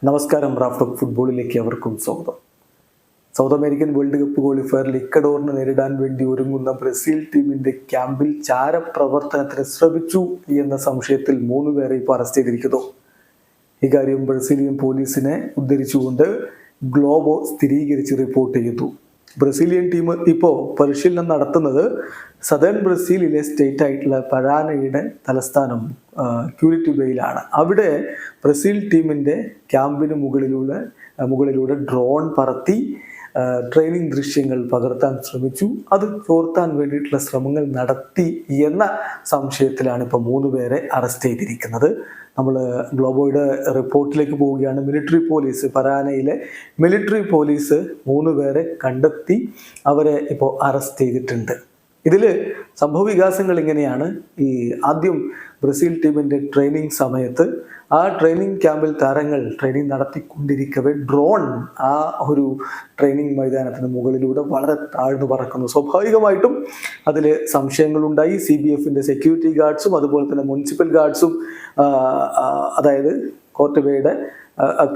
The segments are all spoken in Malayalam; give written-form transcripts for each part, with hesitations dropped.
നമസ്കാരം. റാഫ്റ്റോക്ക് ഫുട്ബോളിലേക്ക് അവർക്കും സ്വാഗതം. സൗത്ത് അമേരിക്കൻ വേൾഡ് കപ്പ് ക്വാളിഫയറിൽ ഇക്വഡോറിനെ നേരിടാൻ വേണ്ടി ഒരുങ്ങുന്ന ബ്രസീൽ ടീമിന്റെ ക്യാമ്പിൽ ചാരപ്രവർത്തനത്തിന് ശ്രമിച്ചു എന്ന സംശയത്തിൽ 3 പേരെ ഇപ്പോൾ അറസ്റ്റ് ചെയ്തിരിക്കുന്നു. ഇക്കാര്യം ബ്രസീലിയൻ പോലീസിനെ ഉദ്ധരിച്ചുകൊണ്ട് ഗ്ലോബോ സ്ഥിരീകരിച്ച് റിപ്പോർട്ട് ചെയ്തു. ബ്രസീലിയൻ ടീം ഇപ്പോൾ പരിശീലനം നടത്തുന്നത് സദേൺ ബ്രസീലിലെ സ്റ്റേറ്റ് ആയിട്ടുള്ള പരാനയുടെ തലസ്ഥാനം ക്യൂരിറ്റിബയിലാണ്. അവിടെ ബ്രസീൽ ടീമിൻ്റെ ക്യാമ്പിന് മുകളിലൂടെ ഡ്രോൺ പറത്തി ട്രെയിനിങ് ദൃശ്യങ്ങൾ പകർത്താൻ ശ്രമിച്ചു. അത് ചോർത്താൻ വേണ്ടിയിട്ടുള്ള ശ്രമങ്ങൾ നടത്തി എന്ന സംശയത്തിലാണ് ഇപ്പോൾ 3 പേരെ അറസ്റ്റ് ചെയ്തിരിക്കുന്നത്. നമ്മൾ ഗ്ലോബോയുടെ റിപ്പോർട്ടിലേക്ക് പോവുകയാണ്. മിലിറ്ററി പോലീസ്, പരാനയിലെ മിലിറ്ററി പോലീസ് 3 പേരെ കണ്ടെത്തി അവരെ ഇപ്പോൾ അറസ്റ്റ് ചെയ്തിട്ടുണ്ട്. ഇതിൽ സംഭവ വികാസങ്ങൾ ഇങ്ങനെയാണ്. ആദ്യം ബ്രസീൽ ടീമിൻ്റെ ട്രെയിനിങ് സമയത്ത് ആ ട്രെയിനിങ് ക്യാമ്പിൽ താരങ്ങൾ ട്രെയിനിങ് നടത്തിക്കൊണ്ടിരിക്കവേ ഡ്രോൺ ആ ഒരു ട്രെയിനിങ് മൈതാനത്തിന് മുകളിലൂടെ വളരെ താഴ്ന്നു പറക്കുന്നു. സ്വാഭാവികമായിട്ടും അതിൽ സംശയങ്ങളുണ്ടായി. CBFൻ്റെ സെക്യൂരിറ്റി ഗാർഡ്സും അതുപോലെ തന്നെ മുനിസിപ്പൽ ഗാർഡ്സും, അതായത്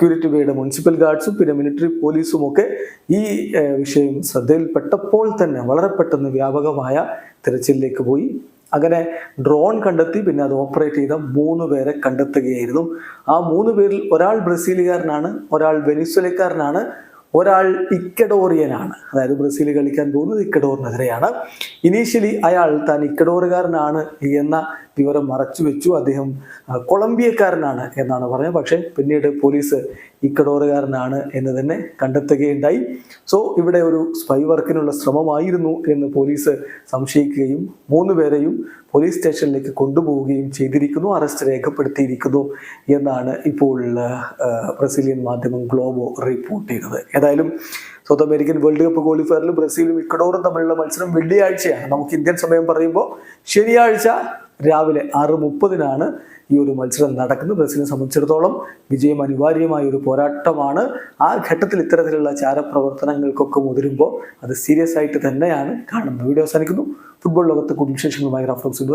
ക്യൂരിറ്റിബയുടെ മുനിസിപ്പൽ ഗാർഡ്സും പിന്നെ മിലിറ്ററി പോലീസും ഒക്കെ ഈ വിഷയം ശ്രദ്ധയിൽപ്പെട്ടപ്പോൾ തന്നെ വളരെ പെട്ടെന്ന് വ്യാപകമായ തിരച്ചിലിലേക്ക് പോയി. അങ്ങനെ ഡ്രോൺ കണ്ടെത്തി പിന്നെ അത് ഓപ്പറേറ്റ് ചെയ്ത 3 പേരെ കണ്ടെത്തുകയായിരുന്നു. ആ 3 പേരിൽ ഒരാൾ ബ്രസീലുകാരനാണ്, ഒരാൾ വെനിസ്വലക്കാരനാണ്, ഒരാൾ ഇക്വഡോറിയനാണ്. അതായത് ബ്രസീൽ കളിക്കാൻ പോകുന്നത് ഇക്വഡോറിനെതിരെയാണ്. ഇനീഷ്യലി അയാൾ താൻ ഇക്വഡോറുകാരനാണ് എന്ന വിവരം മറച്ചു വെച്ചു. അദ്ദേഹം കൊളംബിയക്കാരനാണ് എന്നാണ് പറഞ്ഞത്. പക്ഷേ പിന്നീട് പോലീസ് ഇക്വഡോറുകാരനാണ് എന്ന് തന്നെ കണ്ടെത്തുകയുണ്ടായി. സോ ഇവിടെ ഒരു സ്പൈ വർക്കിനുള്ള ശ്രമമായിരുന്നു എന്ന് പോലീസ് സംശയിക്കുകയും 3 പേരെയും പോലീസ് സ്റ്റേഷനിലേക്ക് കൊണ്ടുപോവുകയും ചെയ്തിരിക്കുന്നു, അറസ്റ്റ് രേഖപ്പെടുത്തിയിരിക്കുന്നു എന്നാണ് ഇപ്പോൾ ബ്രസീലിയൻ മാധ്യമം ഗ്ലോബോ റിപ്പോർട്ട് ചെയ്തത്. ഏതായാലും സൗത്ത് അമേരിക്കൻ വേൾഡ് കപ്പ് ക്വാളിഫയറിൽ ബ്രസീലും ഇക്വഡോറും തമ്മിലുള്ള മത്സരം വെള്ളിയാഴ്ചയാണ്. നമുക്ക് ഇന്ത്യൻ സമയം പറയുമ്പോൾ ശനിയാഴ്ച രാവിലെ 6:30 ഈ ഒരു മത്സരം നടക്കുന്നത്. ബ്രസീലിനെ സംബന്ധിച്ചിടത്തോളം വിജയം അനിവാര്യമായ ഒരു പോരാട്ടമാണ്. ആ ഘട്ടത്തിൽ ഇത്തരത്തിലുള്ള ചാരപ്രവർത്തനങ്ങൾക്കൊക്കെ മുതിരുമ്പോൾ അത് സീരിയസ് ആയിട്ട് തന്നെയാണ് കാണുന്നത്. വീഡിയോ അവസാനിക്കുന്നു. ഫുട്ബോൾ ലോകത്തെ കൂടുതൽ വിശേഷങ്ങളുമായി റാഫ്റ്റോക്സ്.